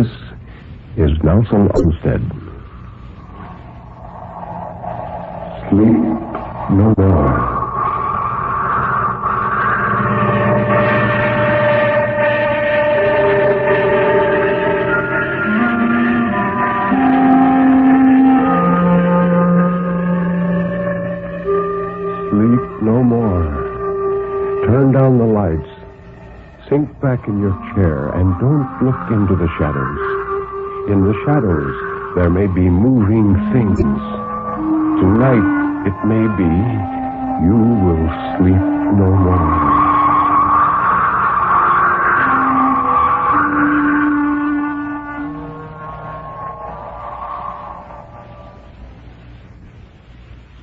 This is Nelson Olmsted. Sleep no more. Sleep no more. Turn down the lights. Sink back in your chair and don't look into the shadows. In the shadows, there may be moving things. Tonight, it may be, you will sleep no more.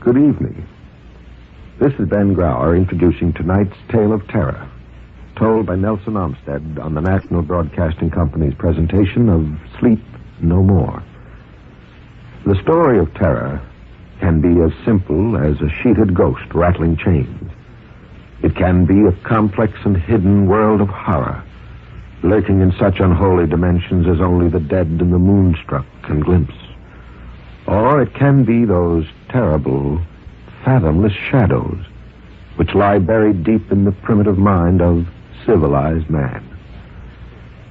Good evening. This is Ben Grauer introducing tonight's Tale of Terror, told by Nelson Olmsted on the National Broadcasting Company's presentation of Sleep No More. The story of terror can be as simple as a sheeted ghost rattling chains. It can be a complex and hidden world of horror, lurking in such unholy dimensions as only the dead and the moonstruck can glimpse. Or it can be those terrible, fathomless shadows which lie buried deep in the primitive mind of civilized man.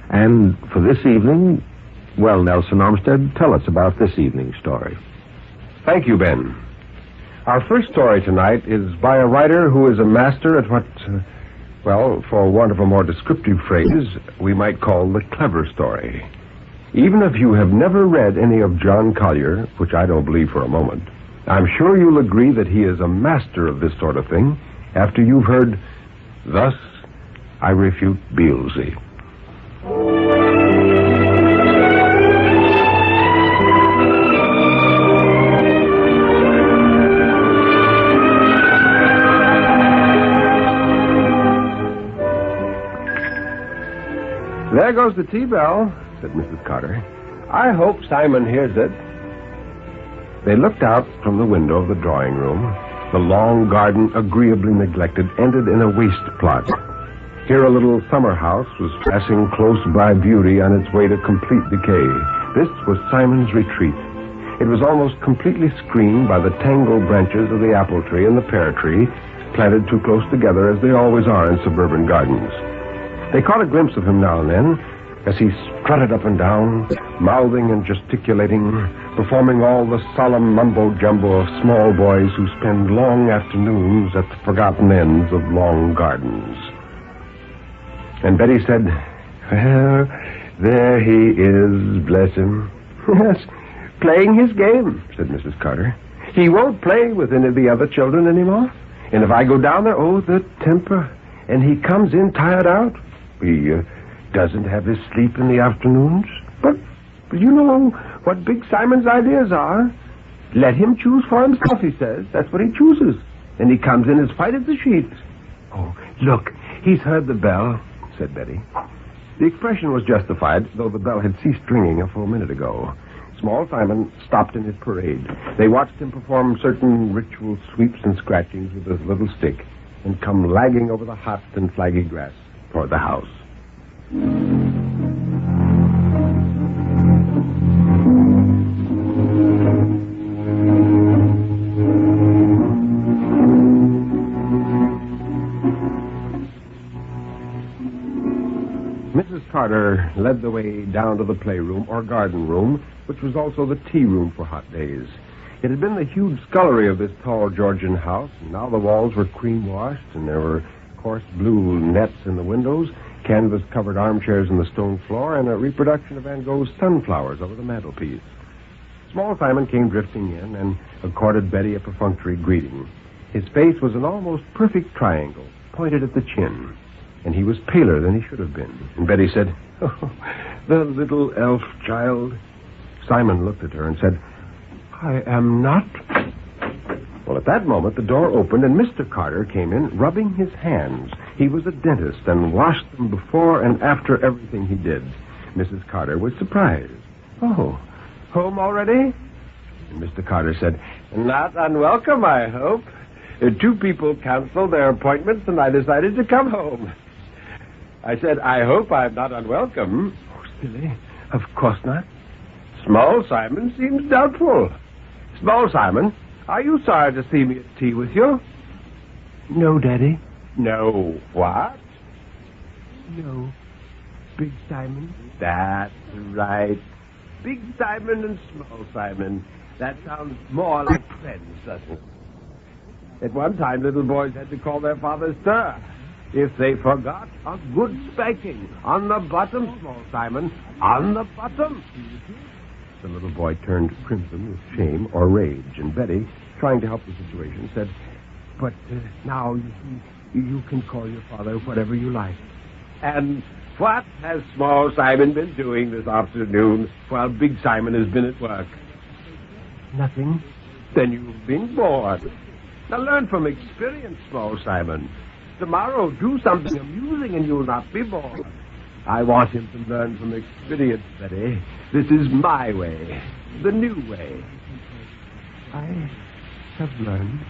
And for this evening, well, Nelson Olmsted, tell us about this evening's story. Thank you, Ben. Our first story tonight is by a writer who is a master at what, for want of a more descriptive phrase, we might call the clever story. Even if you have never read any of John Collier, which I don't believe for a moment, I'm sure you'll agree that he is a master of this sort of thing after you've heard, Thus I Refute Beelzy. There goes the tea bell, said Mrs. Carter. I hope Simon hears it. They looked out from the window of the drawing room. The long garden, agreeably neglected, ended in a waste plot. Here a little summer house was passing close by beauty on its way to complete decay. This was Simon's retreat. It was almost completely screened by the tangled branches of the apple tree and the pear tree, planted too close together as they always are in suburban gardens. They caught a glimpse of him now and then as he strutted up and down, mouthing and gesticulating, performing all the solemn mumbo-jumbo of small boys who spend long afternoons at the forgotten ends of long gardens. And Betty said, "Well, there he is, bless him." "Yes, playing his game," said Mrs. Carter. "He won't play with any of the other children anymore. And if I go down there, oh, the temper. And he comes in tired out. He doesn't have his sleep in the afternoons. But you know what Big Simon's ideas are. Let him choose for himself, he says. That's what he chooses. And he comes in as white as a sheet." "Oh, look, he's heard the bell," said Betty. The expression was justified, though the bell had ceased ringing a full minute ago. Small Simon stopped in his parade. They watched him perform certain ritual sweeps and scratchings with his little stick and come lagging over the hot and flaggy grass toward the house. Mrs. Carter led the way down to the playroom or garden room, which was also the tea room for hot days. It had been the huge scullery of this tall Georgian house, and now the walls were cream-washed, and there were coarse blue nets in the windows, canvas-covered armchairs in the stone floor, and a reproduction of Van Gogh's sunflowers over the mantelpiece. Small Simon came drifting in and accorded Betty a perfunctory greeting. His face was an almost perfect triangle, pointed at the chin, and he was paler than he should have been. And Betty said, "Oh, the little elf child." Simon looked at her and said, "I am not." Well, at that moment, the door opened and Mr. Carter came in, rubbing his hands. He was a dentist and washed them before and after everything he did. Mrs. Carter was surprised. "Oh, home already?" And Mr. Carter said, "Not unwelcome, I hope. 2 people canceled their appointments and I decided to come home." I said, "I hope I'm not unwelcome." "Oh, silly. Of course not. Small Simon seems doubtful. Small Simon, are you sorry to see me at tea with you? No, Daddy. No. What? No. Big Simon. That's right. Big Simon and Small Simon. That sounds more like friends, doesn't it? At one time, little boys had to call their father sir. If they forgot, a good spanking. On the bottom, Small Simon. On the bottom. The little boy turned crimson with shame or rage, and Betty, trying to help the situation, said, But now, you see, you can call your father whatever you like. And what has Small Simon been doing this afternoon while Big Simon has been at work? Nothing. Then you've been bored. Now learn from experience, Small Simon. Tomorrow, do something amusing and you'll not be bored. I want him to learn from experience, Betty. This is my way, the new way. I have learned.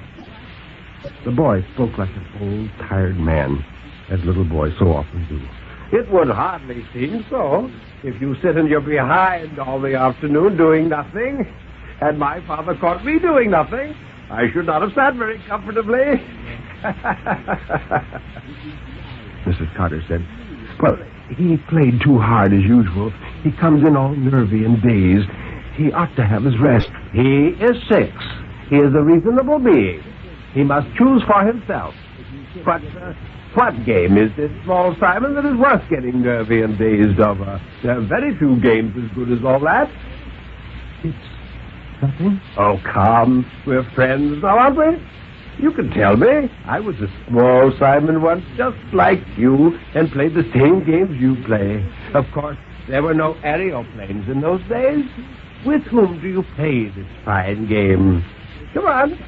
The boy spoke like an old, tired man, as little boys so often do. It would hardly seem so if you sit in your behind all the afternoon doing nothing. Had my father caught me doing nothing, I should not have sat very comfortably. Mrs. Carter said, Well, he played too hard as usual. He comes in all nervy and dazed. He ought to have his rest. He is 6. He is a reasonable being. He must choose for himself. But what game is this, Small Simon, that is worth getting nervy and dazed over? There are very few games as good as all that. It's nothing. Oh, come. We're friends now, aren't we? You can tell me. I was a Small Simon once, just like you, and played the same games you play. Of course, there were no aeroplanes in those days. With whom do you play this fine game? Come on.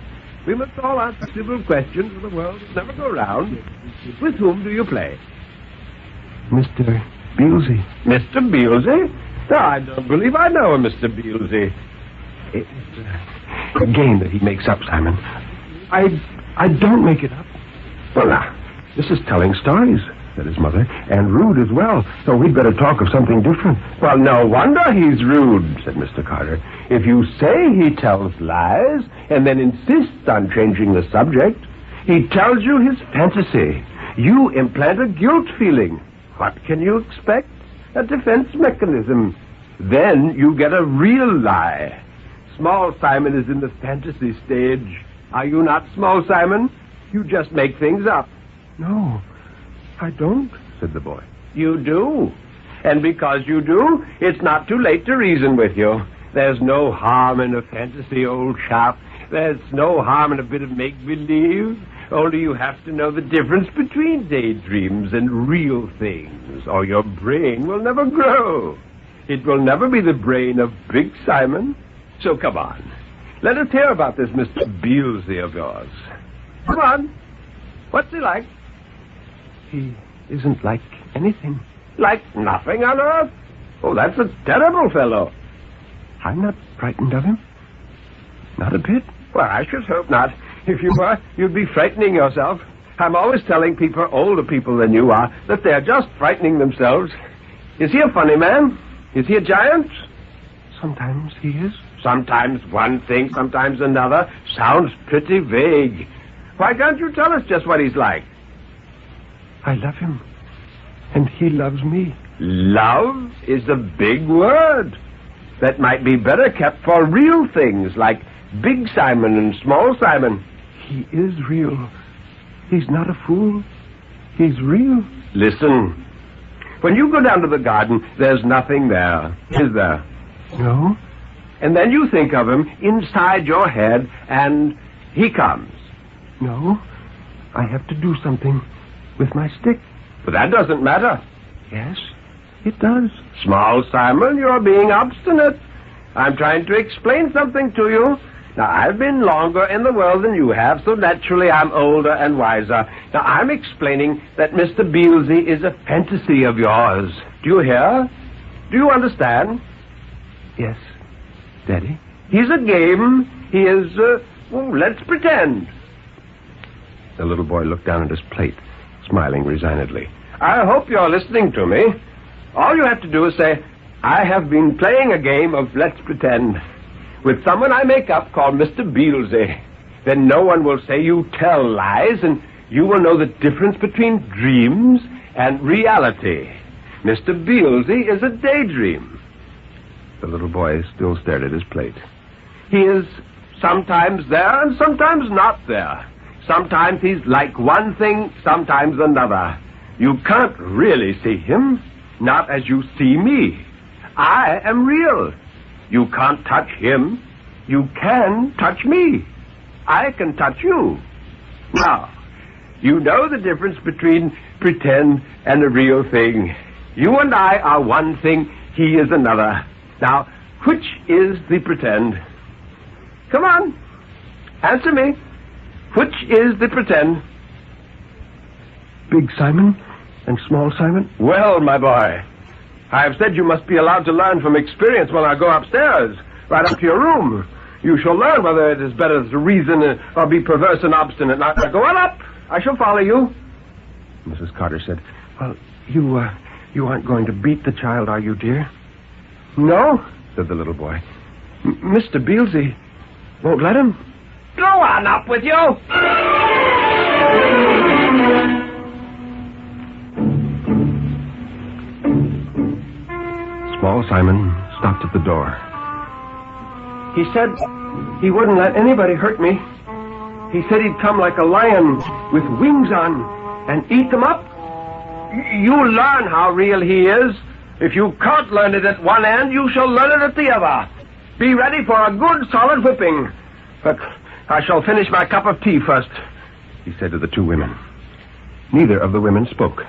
We must all answer simple questions, or the world will never go round. With whom do you play? Mr. Beelzy. Mr. Beelzy? No, I don't believe I know a Mr. Beelzy. It's a game that he makes up, Simon. I don't make it up. Well, now, this is telling stories, said his mother, and rude as well, so we'd better talk of something different. Well, no wonder he's rude, said Mr. Carter. If you say he tells lies and then insists on changing the subject, he tells you his fantasy. You implant a guilt feeling. What can you expect? A defense mechanism. Then you get a real lie. Small Simon is in the fantasy stage. Are you not, Small Simon? You just make things up. No, I don't, said the boy. You do. And because you do, it's not too late to reason with you. There's no harm in a fantasy, old chap. There's no harm in a bit of make-believe. Only you have to know the difference between daydreams and real things, or your brain will never grow. It will never be the brain of Big Simon. So come on. Let us hear about this Mr. Beelzy of yours. Come on. What's he like? He isn't like anything. Like nothing on earth? Oh, that's a terrible fellow. I'm not frightened of him. Not a bit. Well, I should hope not. If you were, you'd be frightening yourself. I'm always telling people, older people than you are, that they're just frightening themselves. Is he a funny man? Is he a giant? Sometimes he is. Sometimes one thing, sometimes another. Sounds pretty vague. Why can't you tell us just what he's like? I love him, and he loves me. Love is a big word. That might be better kept for real things, like Big Simon and Small Simon. He is real. He's not a fool. He's real. Listen. When you go down to the garden, there's nothing there, is there? No. And then you think of him inside your head, and he comes. No. I have to do something with my stick. But that doesn't matter. Yes, it does. Small Simon, you're being obstinate. I'm trying to explain something to you. Now, I've been longer in the world than you have, so naturally I'm older and wiser. Now, I'm explaining that Mr. Beelzy is a fantasy of yours. Do you hear? Do you understand? Yes, Daddy. He's a game. He is, well, let's pretend. The little boy looked down at his plate, smiling resignedly. I hope you're listening to me. All you have to do is say, I have been playing a game of Let's Pretend with someone I make up called Mr. Beelzy. Then no one will say you tell lies, and you will know the difference between dreams and reality. Mr. Beelzy is a daydream. The little boy still stared at his plate. He is sometimes there and sometimes not there. Sometimes he's like one thing, sometimes another. You can't really see him, not as you see me. I am real. You can't touch him. You can touch me. I can touch you. Now, you know the difference between pretend and a real thing. You and I are one thing, he is another. Now, which is the pretend? Come on, answer me. Which is the pretend? Big Simon and Small Simon? Well, my boy, I have said you must be allowed to learn from experience when I go upstairs, right up to your room. You shall learn whether it is better to reason or be perverse and obstinate. Now, go on up. I shall follow you. Mrs. Carter said, "Well, you aren't going to beat the child, are you, dear?" No, said the little boy. Mr. Beelzy won't let him. Go on up with you. Small Simon stopped at the door. He said he wouldn't let anybody hurt me. He said he'd come like a lion with wings on and eat them up. You'll learn how real he is. If you can't learn it at one end, you shall learn it at the other. Be ready for a good solid whipping. But I shall finish my cup of tea first, he said to the two women. Neither of the women spoke.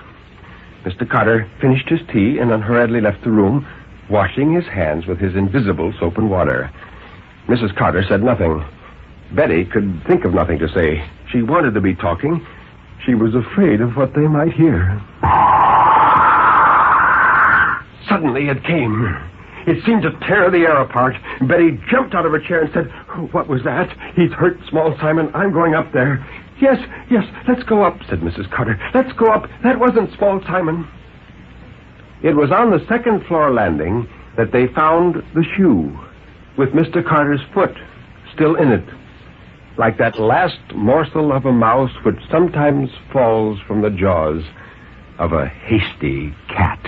Mr. Carter finished his tea and unhurriedly left the room, washing his hands with his invisible soap and water. Mrs. Carter said nothing. Betty could think of nothing to say. She wanted to be talking. She was afraid of what they might hear. Suddenly it came. It seemed to tear the air apart. Betty jumped out of her chair and said, "What was that? He's hurt Small Simon. I'm going up there." Yes, let's go up," said Mrs. Carter. "Let's go up. That wasn't Small Simon." It was on the second floor landing that they found the shoe, with Mr. Carter's foot still in it, like that last morsel of a mouse which sometimes falls from the jaws of a hasty cat.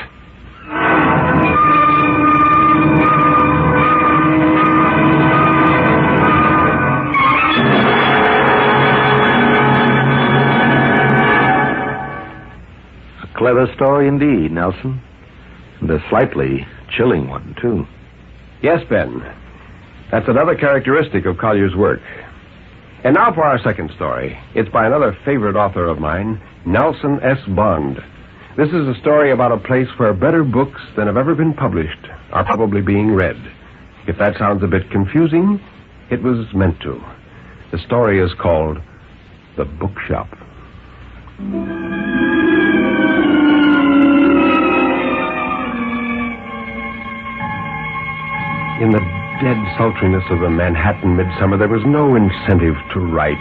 A clever story indeed, Nelson. And a slightly chilling one, too. Yes, Ben. That's another characteristic of Collier's work. And now for our second story. It's by another favorite author of mine, Nelson S. Bond. This is a story about a place where better books than have ever been published are probably being read. If that sounds a bit confusing, it was meant to. The story is called The Bookshop. In the dead sultriness of the Manhattan midsummer, there was no incentive to write.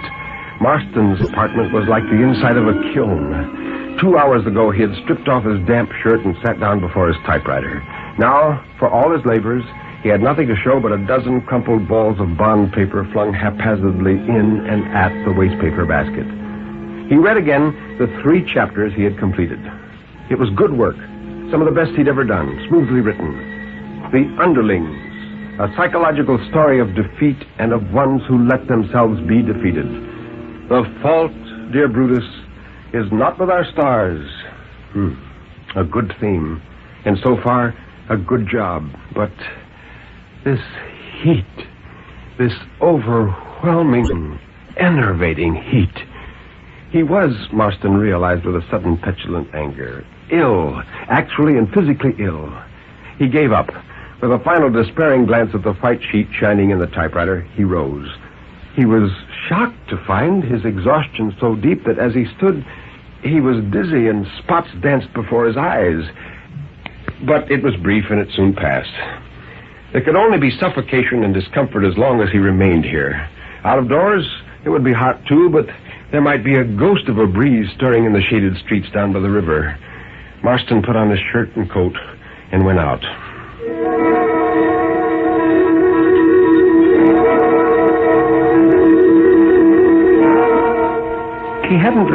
Marston's apartment was like the inside of a kiln. 2 hours ago, he had stripped off his damp shirt and sat down before his typewriter. Now, for all his labors, he had nothing to show but a dozen crumpled balls of bond paper flung haphazardly in and at the wastepaper basket. He read again the 3 chapters he had completed. It was good work, some of the best he'd ever done, smoothly written. The Underlings, a psychological story of defeat and of ones who let themselves be defeated. The fault, dear Brutus, is not with our stars. A good theme, and so far, a good job. But this heat, this overwhelming, enervating heat. He was, Marston realized with a sudden petulant anger, ill, actually and physically ill. He gave up. With a final despairing glance at the white sheet shining in the typewriter, he rose. He was shocked to find his exhaustion so deep that as he stood, he was dizzy and spots danced before his eyes. But it was brief and it soon passed. There could only be suffocation and discomfort as long as he remained here. Out of doors, it would be hot too, but there might be a ghost of a breeze stirring in the shaded streets down by the river. Marston put on his shirt and coat and went out.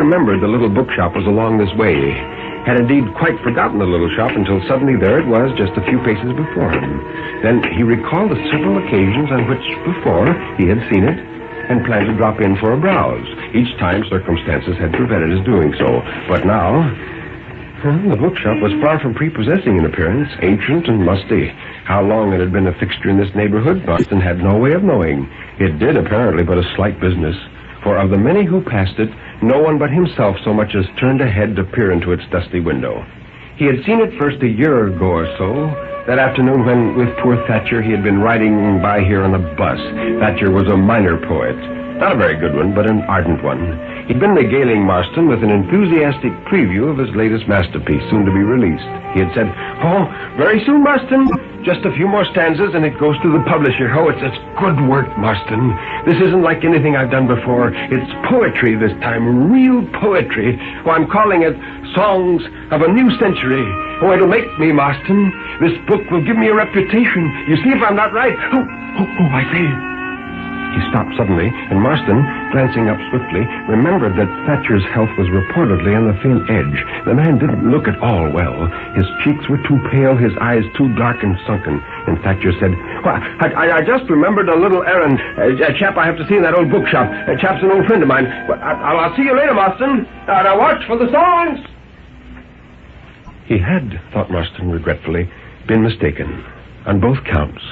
remembered the little bookshop was along this way. Had indeed quite forgotten the little shop until suddenly there it was just a few paces before him. Then he recalled the several occasions on which before he had seen it and planned to drop in for a browse. Each time circumstances had prevented his doing so. But now, the bookshop was far from prepossessing in appearance, ancient and musty. How long it had been a fixture in this neighborhood, Marston had no way of knowing. It did apparently but a slight business, for of the many who passed it, no one but himself so much as turned a head to peer into its dusty window. He had seen it first a year ago or so, that afternoon when, with poor Thatcher, he had been riding by here on a bus. Thatcher was a minor poet. Not a very good one, but an ardent one. He'd been regaling Marston with an enthusiastic preview of his latest masterpiece, soon to be released. He had said, "Oh, very soon, Marston. Just a few more stanzas and it goes to the publisher. Oh, it's good work, Marston. This isn't like anything I've done before. It's poetry this time, real poetry. Oh, I'm calling it Songs of a New Century. Oh, it'll make me, Marston. This book will give me a reputation. You see if I'm not right. Oh, I say." He stopped suddenly, and Marston, glancing up swiftly, remembered that Thatcher's health was reportedly on the thin edge. The man didn't look at all well. His cheeks were too pale, his eyes too dark and sunken. And Thatcher said, "Well, I just remembered a little errand. A chap I have to see in that old bookshop. A chap's an old friend of mine. Well, I'll see you later, Marston. Now watch for the songs." He had, thought Marston regretfully, been mistaken on both counts.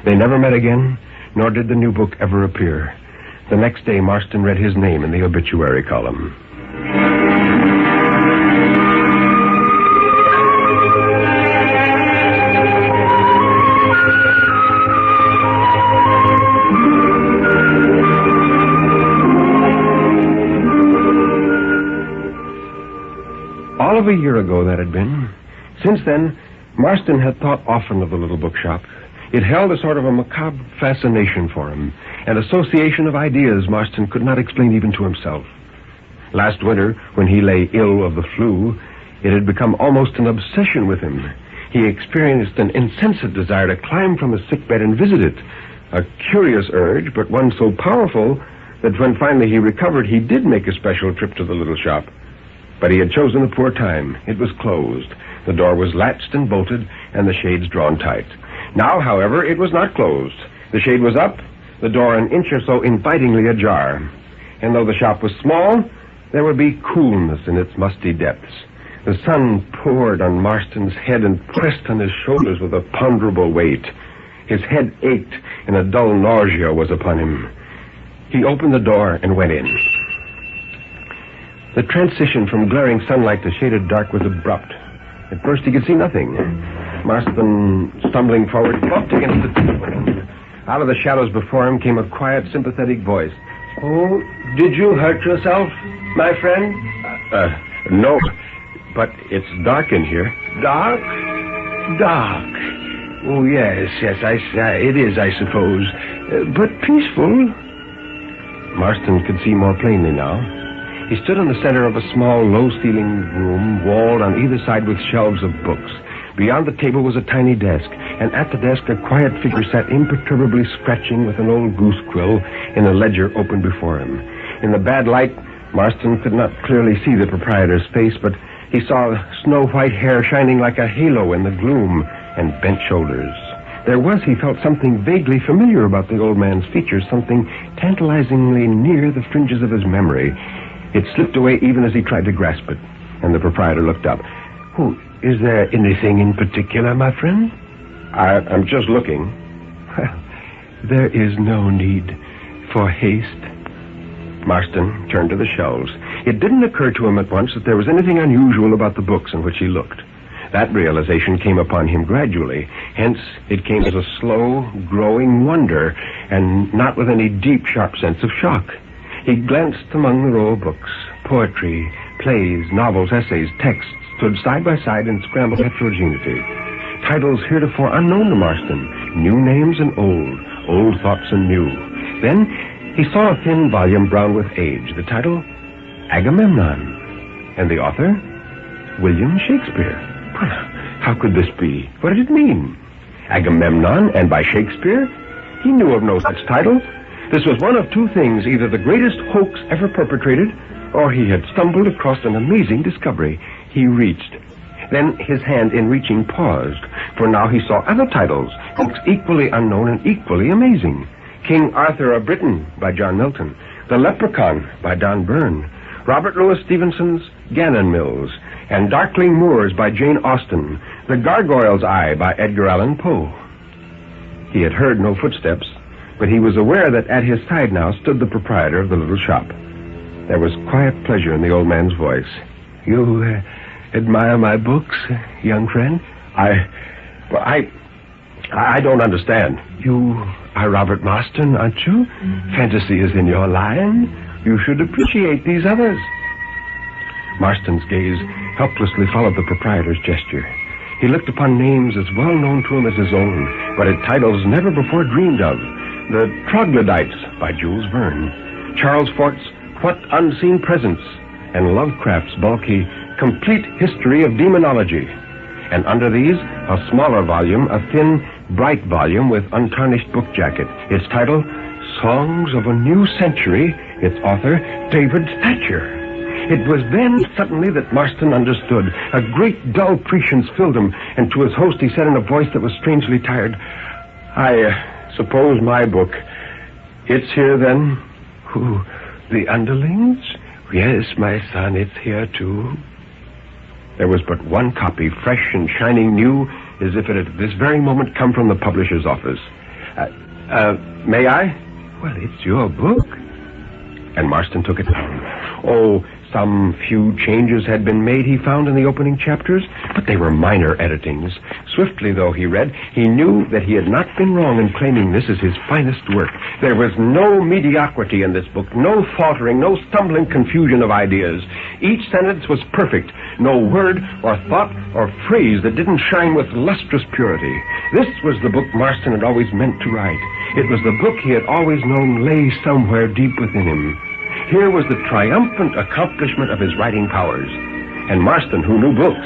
They never met again, nor did the new book ever appear. The next day, Marston read his name in the obituary column. All of a year ago, that had been. Since then, Marston had thought often of the little bookshop. It held a sort of a macabre fascination for him, an association of ideas Marston could not explain even to himself. Last winter, when he lay ill of the flu, it had become almost an obsession with him. He experienced an insensate desire to climb from his sickbed and visit it, a curious urge, but one so powerful that when finally he recovered, he did make a special trip to the little shop. But he had chosen a poor time. It was closed. The door was latched and bolted, and the shades drawn tight. Now, however, it was not closed. The shade was up, the door an inch or so invitingly ajar. And though the shop was small, there would be coolness in its musty depths. The sun poured on Marston's head and pressed on his shoulders with a ponderable weight. His head ached, and a dull nausea was upon him. He opened the door and went in. The transition from glaring sunlight to shaded dark was abrupt. At first he could see nothing. Marston, stumbling forward, bumped against the table. Out of the shadows before him came a quiet, sympathetic voice. "Oh, did you hurt yourself, my friend?" No, but it's dark in here." "Dark? Dark. Oh, yes, it is, I suppose. But peaceful." Marston could see more plainly now. He stood in the center of a small, low-ceilinged room, walled on either side with shelves of books. Beyond the table was a tiny desk, and at the desk a quiet figure sat imperturbably scratching with an old goose quill in a ledger open before him. In the bad light, Marston could not clearly see the proprietor's face, but he saw snow-white hair shining like a halo in the gloom, and bent shoulders. There was, he felt, something vaguely familiar about the old man's features, something tantalizingly near the fringes of his memory. It slipped away even as he tried to grasp it, and the proprietor looked up. "Oh, is there anything in particular, my friend?" I'm just looking." "Well, there is no need for haste." Marston turned to the shelves. It didn't occur to him at once that there was anything unusual about the books in which he looked. That realization came upon him gradually. Hence, it came as a slow, growing wonder, and not with any deep, sharp sense of shock. He glanced among the row of books. Poetry, plays, novels, essays, texts stood side by side in scrambled heterogeneity. Titles heretofore unknown to Marston, new names and old thoughts and new. Then he saw a thin volume brown with age. The title, Agamemnon. And the author, William Shakespeare. How could this be? What did it mean? Agamemnon, and by Shakespeare? He knew of no such title. This was one of two things, either the greatest hoax ever perpetrated, or he had stumbled across an amazing discovery. He reached. Then his hand in reaching paused, for now he saw other titles, books equally unknown and equally amazing. King Arthur of Britain by John Milton, The Leprechaun by Don Byrne, Robert Louis Stevenson's Gannon Mills, and Darkling Moors by Jane Austen, The Gargoyle's Eye by Edgar Allan Poe. He had heard no footsteps, but he was aware that at his side now stood the proprietor of the little shop. There was quiet pleasure in the old man's voice. "You admire my books, young friend?" I don't understand. "You are Robert Marston, aren't you? Fantasy is in your line. You should appreciate these others." Marston's gaze helplessly followed the proprietor's gesture. He looked upon names as well known to him as his own, but at titles never before dreamed of. The Troglodytes by Jules Verne, Charles Fort's What Unseen Presence, and Lovecraft's bulky Complete History of Demonology. And under these, a smaller volume, a thin, bright volume with untarnished book jacket. Its title, Songs of a New Century, its author, David Thatcher. It was then suddenly that Marston understood. A great dull prescience filled him, and to his host he said in a voice that was strangely tired, "I suppose my book, it's here then?" "Who, the Underlings? Yes, my son, it's here too." There was but one copy, fresh and shining new, as if it had this very moment come from the publisher's office. May I?" "Well, it's your book." And Marston took it down. Oh, some few changes had been made, he found, in the opening chapters, but they were minor editings. Swiftly, though he read, he knew that he had not been wrong in claiming this as his finest work. There was no mediocrity in this book, no faltering, no stumbling confusion of ideas. Each sentence was perfect, no word or thought or phrase that didn't shine with lustrous purity. This was the book Marston had always meant to write. It was the book he had always known lay somewhere deep within him. Here was the triumphant accomplishment of his writing powers. And Marston, who knew books,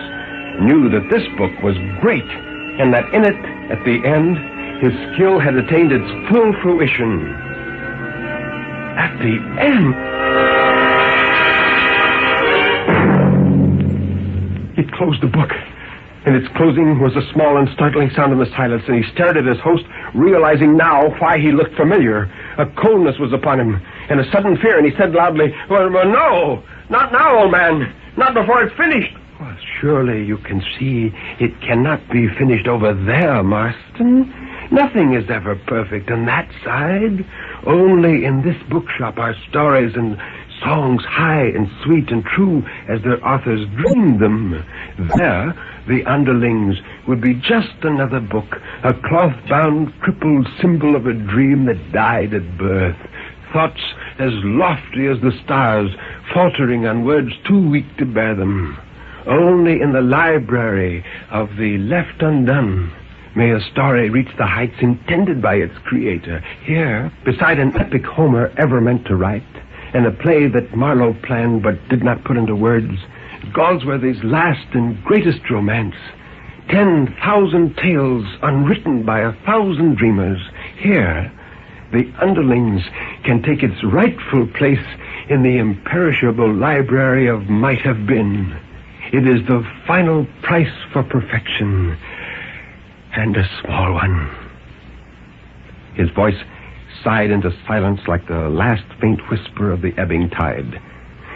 knew that this book was great, and that in it, at the end, his skill had attained its full fruition. At the end... He closed the book. In its closing was a small and startling sound in the silence, and he stared at his host, realizing now why he looked familiar. A coldness was upon him, and a sudden fear, and he said loudly, well, no, not now, old man. Not before it's finished." "Well, surely you can see it cannot be finished over there, Marston. Nothing is ever perfect on that side. Only in this bookshop are stories and songs high and sweet and true as their authors dreamed them. There, the Underlings would be just another book, a cloth-bound, crippled symbol of a dream that died at birth. Thoughts as lofty as the stars, faltering on words too weak to bear them. Only in the library of the left undone may a story reach the heights intended by its creator. Here, beside an epic Homer ever meant to write, and a play that Marlowe planned but did not put into words, Galsworthy's last and greatest romance, 10,000 tales unwritten by 1,000 dreamers. Here, the Underlings can take its rightful place in the imperishable library of might have been. It is the final price for perfection, and a small one. His voice sighed into silence like the last faint whisper of the ebbing tide.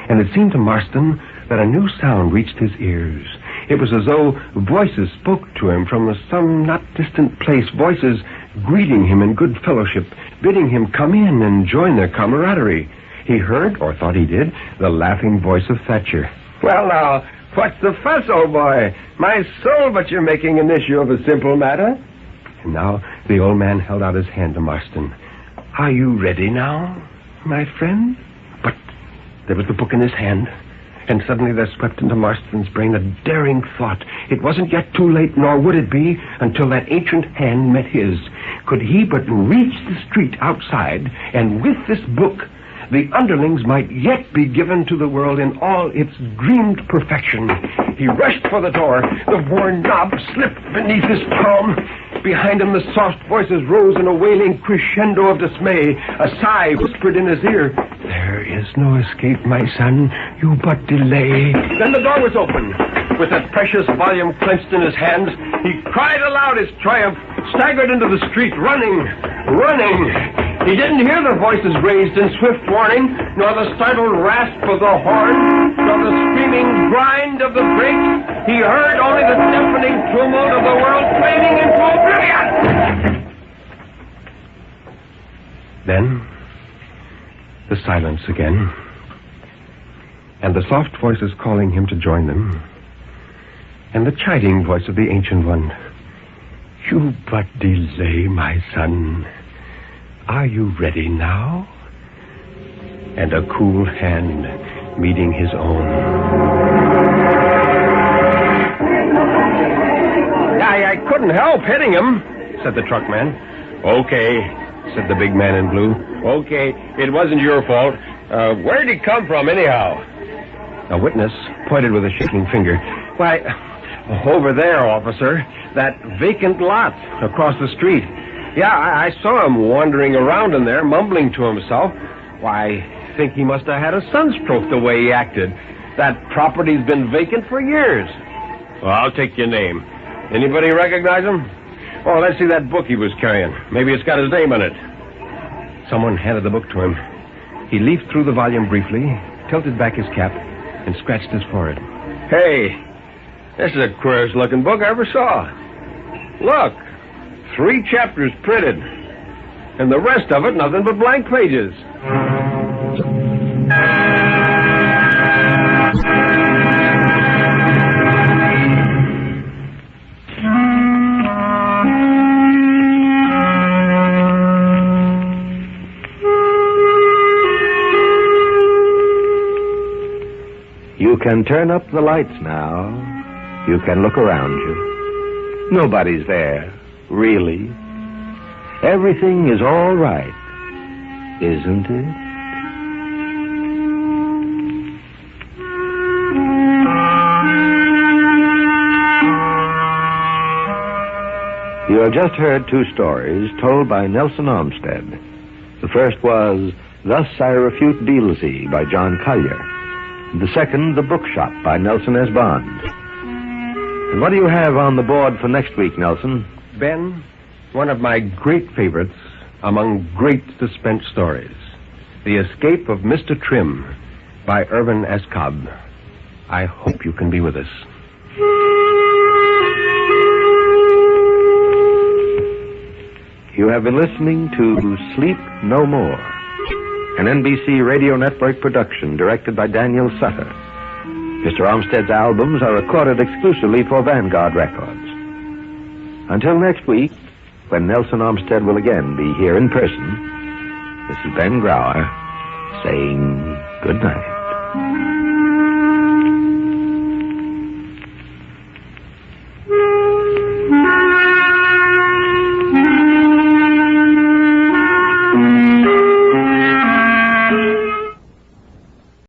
And it seemed to Marston that a new sound reached his ears. It was as though voices spoke to him from some not distant place, voices greeting him in good fellowship, bidding him come in and join their camaraderie. He heard, or thought he did, the laughing voice of Thatcher. "Well, now, what's the fuss, old boy? My soul, but you're making an issue of a simple matter." And now the old man held out his hand to Marston. "Are you ready now, my friend?" But there was the book in his hand, and suddenly there swept into Marston's brain a daring thought. It wasn't yet too late, nor would it be, until that ancient hand met his. Could he but reach the street outside, and with this book, the Underlings might yet be given to the world in all its dreamed perfection. He rushed for the door. The worn knob slipped beneath his palm. Behind him, the soft voices rose in a wailing crescendo of dismay. A sigh whispered in his ear, "There is no escape, my son. You but delay." Then the door was open. With that precious volume clenched in his hands, he cried aloud his triumph, staggered into the street, running. He didn't hear the voices raised in swift warning, nor the startled rasp of the horn, nor the screaming grind of the brakes. He heard only the deafening tumult of the world flaming into oblivion. Then, the silence again, and the soft voices calling him to join them, and the chiding voice of the Ancient One. "You but delay, my son. Are you ready now?" And a cool hand meeting his own. I couldn't help hitting him," said the truckman. "Okay," said the big man in blue. "Okay, it wasn't your fault. Where'd he come from, anyhow?" A witness pointed with a shaking finger. "Why, over there, officer. That vacant lot across the street. Yeah, I saw him wandering around in there, mumbling to himself. Why, I think he must have had a sunstroke the way he acted. That property's been vacant for years." "Well, I'll take your name. Anybody recognize him?" "Oh, let's see that book he was carrying. Maybe it's got his name on it." Someone handed the book to him. He leafed through the volume briefly, tilted back his cap, and scratched his forehead. "Hey, this is the queerest looking book I ever saw. Look, 3 chapters printed, and the rest of it nothing but blank pages." You can turn up the lights now. You can look around you. Nobody's there, really. Everything is all right, isn't it? You have just heard 2 stories told by Nelson Armstead. The first was Thus I Refute Beelzy by John Collier. The second, The Bookshop by Nelson S. Bond. And what do you have on the board for next week, Nelson? Ben, one of my great favorites among great suspense stories, The Escape of Mr. Trim by Irvin S. Cobb. I hope you can be with us. You have been listening to Sleep No More, an NBC Radio Network production directed by Daniel Sutter. Mr. Armstead's albums are recorded exclusively for Vanguard Records. Until next week, when Nelson Armstead will again be here in person, this is Ben Grauer saying good night.